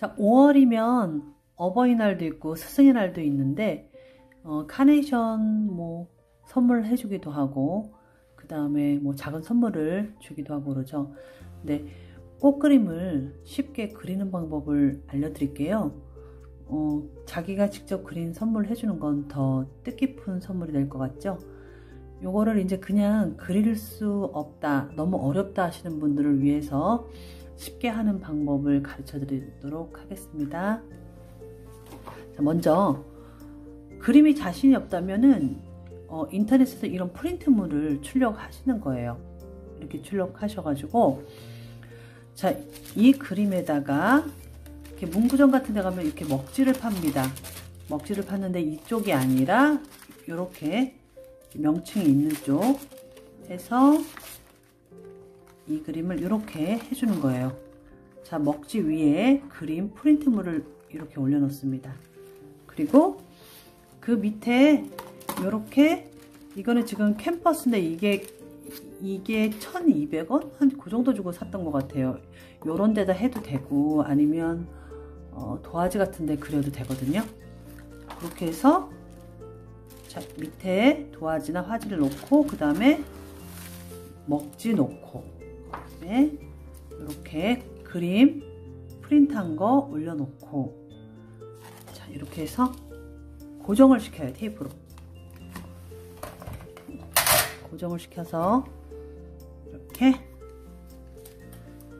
자, 5월이면 어버이날도 있고 스승의 날도 있는데 카네이션 뭐 선물해 주기도 하고 그 다음에 뭐 작은 선물을 주기도 하고 그러죠. 근데 꽃 그림을 쉽게 그리는 방법을 알려드릴게요. 자기가 직접 그린 선물 해주는 건 더 뜻깊은 선물이 될 것 같죠? 요거를 이제 그냥 그릴 수 없다, 너무 어렵다 하시는 분들을 위해서 쉽게 하는 방법을 가르쳐 드리도록 하겠습니다. 자, 먼저 그림이 자신이 없다면은 인터넷에서 이런 프린트물을 출력하시는 거예요. 이렇게 출력하셔가지고 자, 이 그림에다가 이렇게 문구점 같은 데 가면 이렇게 먹지를 팝니다. 먹지를 팠는데 이쪽이 아니라 이렇게 명칭이 있는 쪽 해서 이 그림을 이렇게 해주는 거예요. 자, 먹지 위에 그림 프린트물을 이렇게 올려 놓습니다. 그리고 그 밑에 이렇게 이거는 지금 캔버스인데 이게 1200원? 한 그 정도 주고 샀던 것 같아요. 요런 데다 해도 되고 아니면 도화지 같은 데 그려도 되거든요. 그렇게 해서 자, 밑에 도화지나 화지를 놓고 그 다음에 먹지 놓고 네, 이렇게 그림 프린트한 거 올려놓고 자, 이렇게 해서 고정을 시켜요. 테이프로 고정을 시켜서 이렇게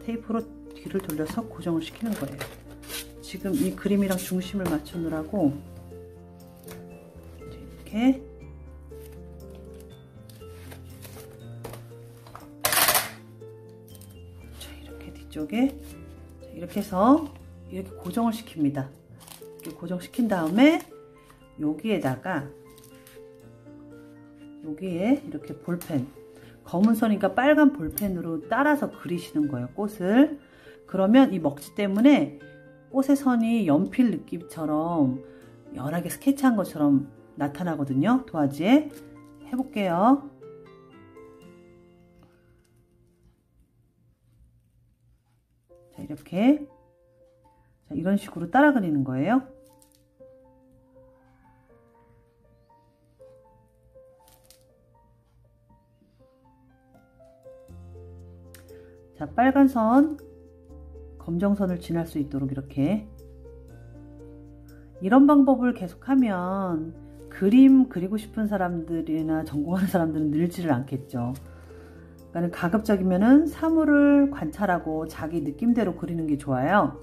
테이프로 뒤를 돌려서 고정을 시키는 거예요. 지금 이 그림이랑 중심을 맞추느라고 이렇게 뒤쪽에 이렇게 해서 이렇게 고정을 시킵니다. 이렇게 고정시킨 다음에 여기에다가 여기에 이렇게 볼펜 검은 선이니까 빨간 볼펜으로 따라서 그리시는 거예요. 꽃을. 그러면 이 먹지 때문에 꽃의 선이 연필 느낌처럼 연하게 스케치한 것처럼 나타나거든요. 도화지에 해볼게요. 자, 이렇게 자, 이런 식으로 따라 그리는 거예요. 자, 빨간 선 검정선을 지날 수 있도록 이렇게 이런 방법을 계속하면 그림 그리고 싶은 사람들이나 전공하는 사람들은 늘지를 않겠죠. 그러니까 가급적이면은 사물을 관찰하고 자기 느낌대로 그리는 게 좋아요.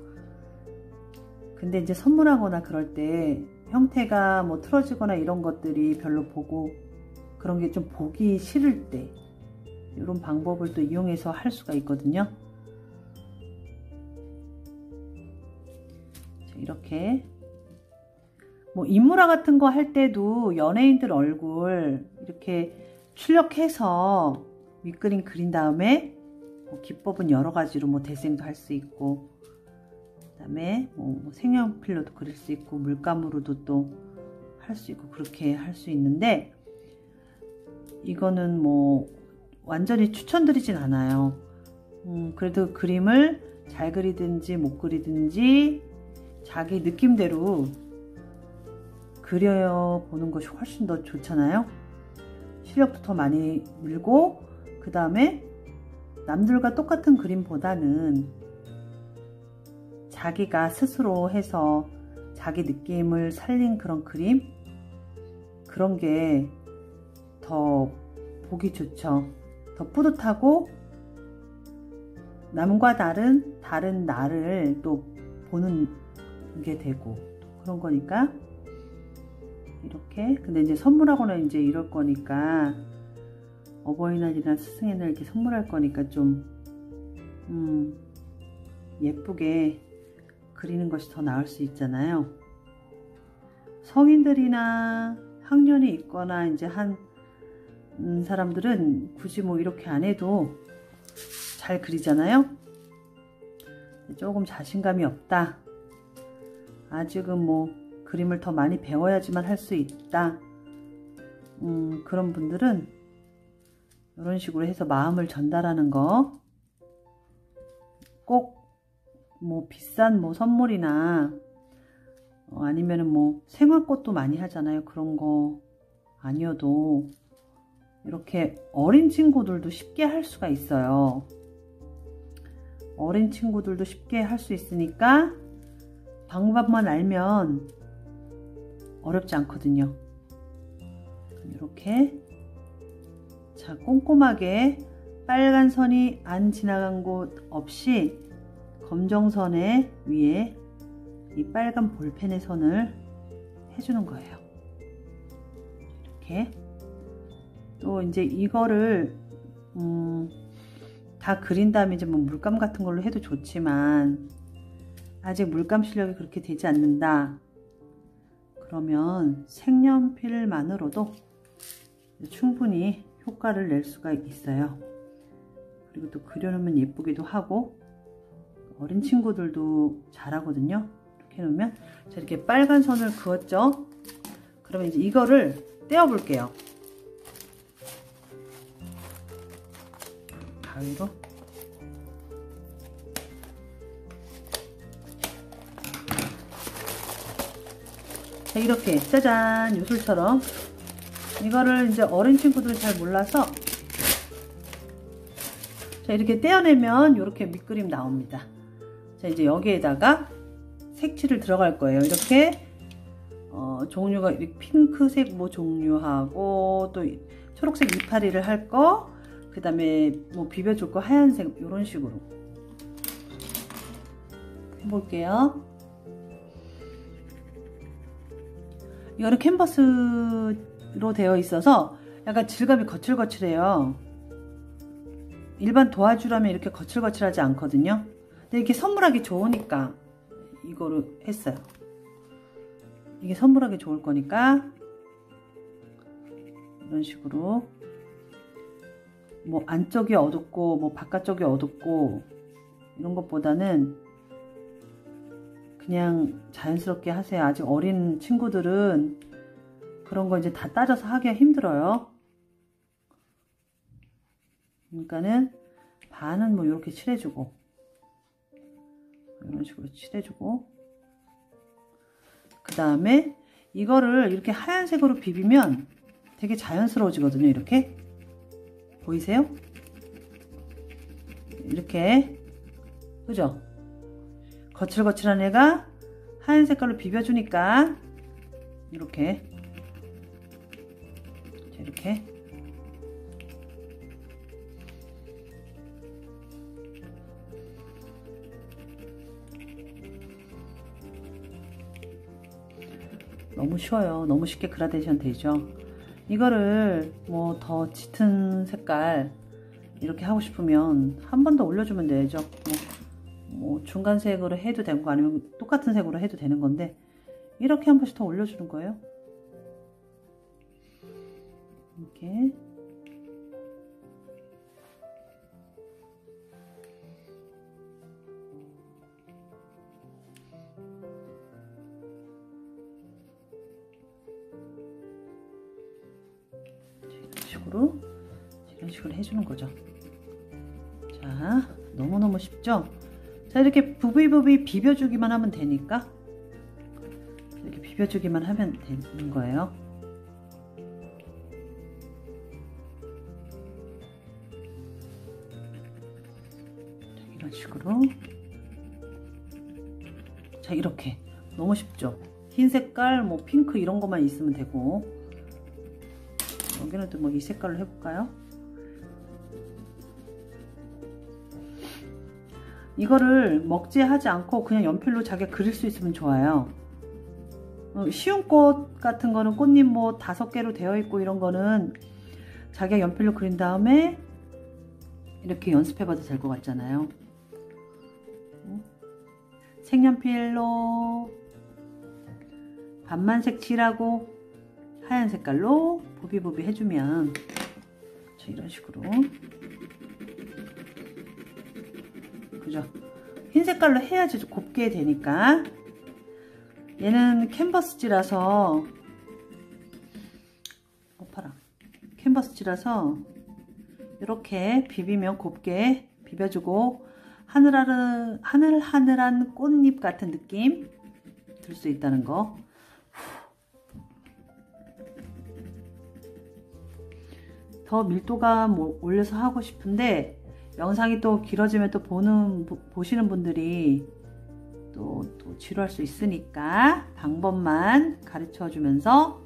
근데 이제 선물하거나 그럴 때 형태가 뭐 틀어지거나 이런 것들이 별로 보고 그런 게 좀 보기 싫을 때 이런 방법을 또 이용해서 할 수가 있거든요. 자, 이렇게 뭐 인물화 같은 거 할 때도 연예인들 얼굴 이렇게 출력해서 윗그림 그린 다음에 뭐 기법은 여러 가지로 뭐 대생도 할 수 있고 그 다음에 뭐 색연필로도 그릴 수 있고 물감으로도 또 할 수 있고 그렇게 할 수 있는데 이거는 뭐 완전히 추천드리진 않아요. 그래도 그림을 잘 그리든지 못 그리든지 자기 느낌대로 그려보는 것이 훨씬 더 좋잖아요. 실력도 더 많이 늘고 그 다음에 남들과 똑같은 그림보다는 자기가 스스로 해서 자기 느낌을 살린 그런 그림 그런 게 더 보기 좋죠. 더 뿌듯하고 남과 다른 나를 또 보는 게 되고 그런 거니까 이렇게 근데 이제 선물하거나 이제 이럴 거니까 어버이날이나 스승의 날 이렇게 선물할 거니까 좀 예쁘게 그리는 것이 더 나을 수 있잖아요. 성인들이나 학년이 있거나 이제 한 사람들은 굳이 뭐 이렇게 안 해도 잘 그리잖아요. 조금 자신감이 없다. 아직은 뭐 그림을 더 많이 배워야지만 할 수 있다. 그런 분들은 이런 식으로 해서 마음을 전달하는 거 꼭 뭐 비싼 뭐 선물이나 아니면은 뭐 생화꽃도 많이 하잖아요. 그런 거 아니어도 이렇게 어린 친구들도 쉽게 할 수가 있어요. 어린 친구들도 쉽게 할 수 있으니까 방법만 알면 어렵지 않거든요. 이렇게 자 꼼꼼하게 빨간 선이 안 지나간 곳 없이 검정선에 위에 이 빨간 볼펜의 선을 해주는 거예요. 이렇게 또 이제 이거를 다 그린 다음에 이제 뭐 물감 같은 걸로 해도 좋지만 아직 물감 실력이 그렇게 되지 않는다 그러면 색연필만으로도 충분히 효과를 낼 수가 있어요. 그리고 또 그려놓으면 예쁘기도 하고 어린 친구들도 잘하거든요. 이렇게 해놓으면 자 이렇게 빨간 선을 그었죠. 그러면 이제 이거를 떼어 볼게요. 가위로 자 이렇게 짜잔 요술처럼 이거를 이제 어린 친구들은 잘 몰라서 자 이렇게 떼어내면 이렇게 밑그림 나옵니다. 자 이제 여기에다가 색칠을 들어갈 거예요. 이렇게 종류가 핑크색 뭐 종류하고 또 초록색 이파리를 할 거, 그 다음에 뭐 비벼줄 거 하얀색 이런 식으로 해볼게요. 이거는 캔버스로 되어 있어서 약간 질감이 거칠거칠해요. 일반 도화지라면 이렇게 거칠거칠하지 않거든요. 근데 이렇게 선물하기 좋으니까 이거를 했어요. 이게 선물하기 좋을 거니까 이런 식으로 뭐 안쪽이 어둡고 뭐 바깥쪽이 어둡고 이런 것보다는 그냥 자연스럽게 하세요. 아직 어린 친구들은 그런 거 이제 다 따져서 하기가 힘들어요. 그러니까는 반은 뭐 이렇게 칠해주고 이런 식으로 칠해주고 그 다음에 이거를 이렇게 하얀색으로 비비면 되게 자연스러워지거든요. 이렇게 보이세요? 이렇게 그죠? 거칠거칠한 애가 하얀 색깔로 비벼주니까 이렇게 이렇게 너무 쉬워요. 너무 쉽게 그라데이션 되죠. 이거를 뭐 더 짙은 색깔 이렇게 하고 싶으면 한 번 더 올려주면 되죠. 뭐 중간색으로 해도 되고 아니면 똑같은 색으로 해도 되는 건데 이렇게 한 번씩 더 올려주는 거예요. 이렇게 이런 식으로 해주는 거죠. 자, 너무너무 쉽죠? 자, 이렇게 부비부비 비벼주기만 하면 되니까 이렇게 비벼주기만 하면 되는 거예요. 자, 이런 식으로 자, 이렇게 너무 쉽죠? 흰 색깔, 뭐 핑크 이런 것만 있으면 되고 여기는 또 뭐 이 색깔로 해볼까요? 이거를 먹지하지 않고 그냥 연필로 자기가 그릴 수 있으면 좋아요. 쉬운 꽃 같은 거는 꽃잎 뭐 5개로 되어 있고 이런 거는 자기가 연필로 그린 다음에 이렇게 연습해봐도 될 것 같잖아요. 색연필로 반만 색칠하고 하얀 색깔로 보비보비 해주면 이런 식으로 그죠? 흰 색깔로 해야지 곱게 되니까. 얘는 캔버스지라서 봐라. 캔버스지라서 이렇게 비비면 곱게 비벼주고 하늘하늘한 꽃잎 같은 느낌 들 수 있다는 거. 더 밀도감 올려서 하고 싶은데 영상이 또 길어지면 또 보시는 분들이 또 지루할 수 있으니까 방법만 가르쳐 주면서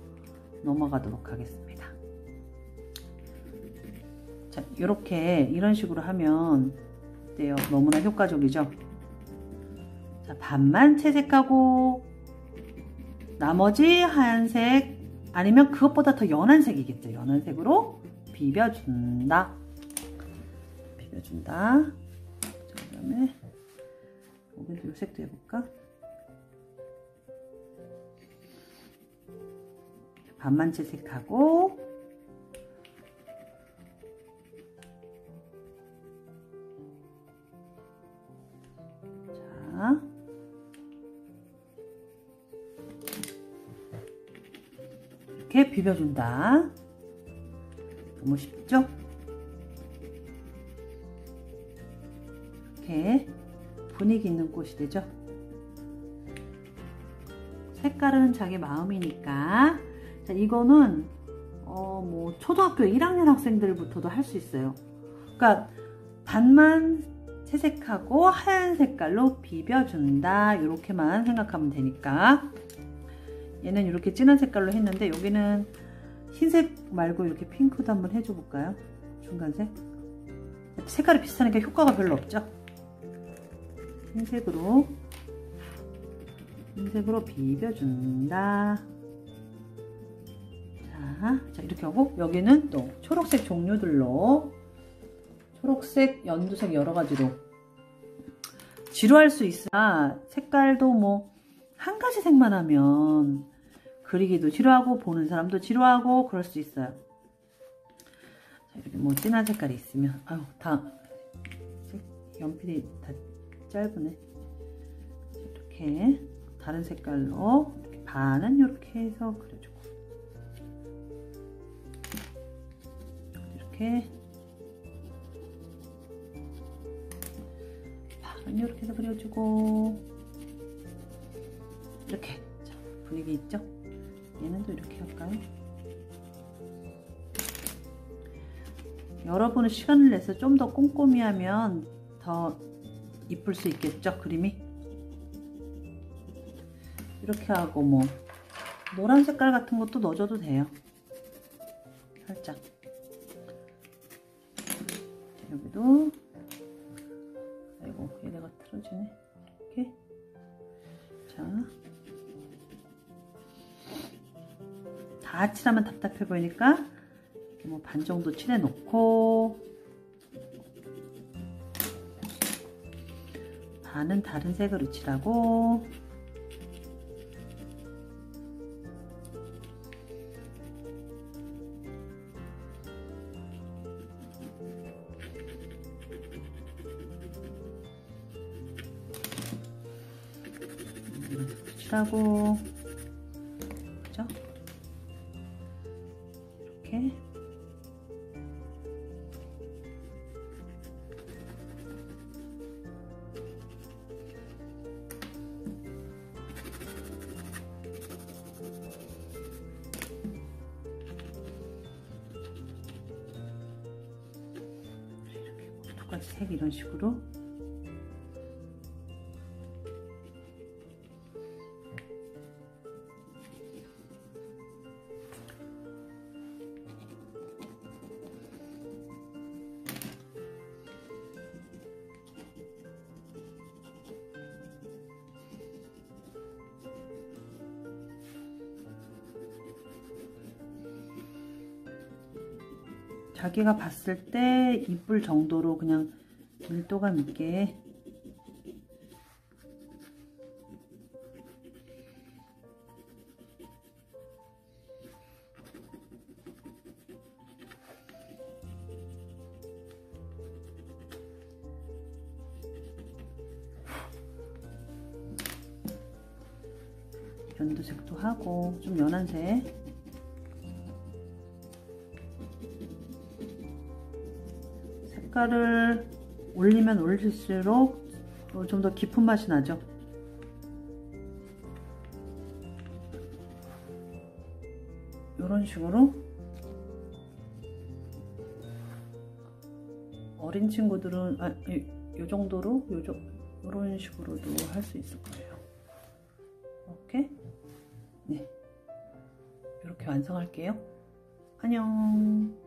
넘어가도록 하겠습니다. 자, 이런 식으로 하면 어때요? 너무나 효과적이죠? 자, 반만 채색하고 나머지 하얀색 아니면 그것보다 더 연한 색이겠죠. 연한 색으로 비벼준다. 자, 그 다음에 여기도 이 색도 해볼까? 반만 채색하고 자, 이렇게 비벼준다. 너무 쉽죠? 이렇게 분위기 있는 꽃이 되죠? 색깔은 자기 마음이니까. 자, 이거는 뭐 초등학교 1학년 학생들부터도 할 수 있어요. 그러니까 반만 채색하고 하얀 색깔로 비벼준다. 이렇게만 생각하면 되니까. 얘는 이렇게 진한 색깔로 했는데 여기는 흰색 말고 이렇게 핑크도 한번 해줘 볼까요? 중간색. 색깔이 비슷하니까 효과가 별로 없죠? 흰색으로 비벼준다. 자, 이렇게 하고 여기는 또 초록색 종류들로 초록색, 연두색 여러가지로 지루할 수 있으나 색깔도 뭐 한 가지 색만 하면 그리기도 지루하고 보는 사람도 지루하고 그럴 수 있어요. 자, 이렇게 뭐 진한 색깔이 있으면 아유 다 연필이 다 짧으네. 이렇게 다른 색깔로 이렇게 반은 이렇게 해서 그려주고 이렇게 반은 이렇게 해서 그려주고 이렇게. 자, 분위기 있죠? 얘는 또 이렇게 할까요? 여러분은 시간을 내서 좀 더 꼼꼼히 하면 더 이쁠 수 있겠죠? 그림이 이렇게 하고 뭐 노란 색깔 같은 것도 넣어줘도 돼요. 살짝. 여기도 아이고 얘네가 틀어지네. 이렇게. 자, 다 칠하면 답답해 보이니까 뭐 반 정도 칠해 놓고 반은 다른 색으로 칠하고 칠하고 그죠? 이렇게 두 가지 색 이런 식으로 자기가 봤을 때 이쁠 정도로 그냥 밀도감 있게 연두색도 하고 좀 연한 색 색깔을 올리면 올릴수록 좀 더 깊은 맛이 나죠. 이런 식으로 어린 친구들은 요 정도로 요런 식으로도 할 수 있을 거예요. 이렇게 네, 이렇게 완성할게요. 안녕.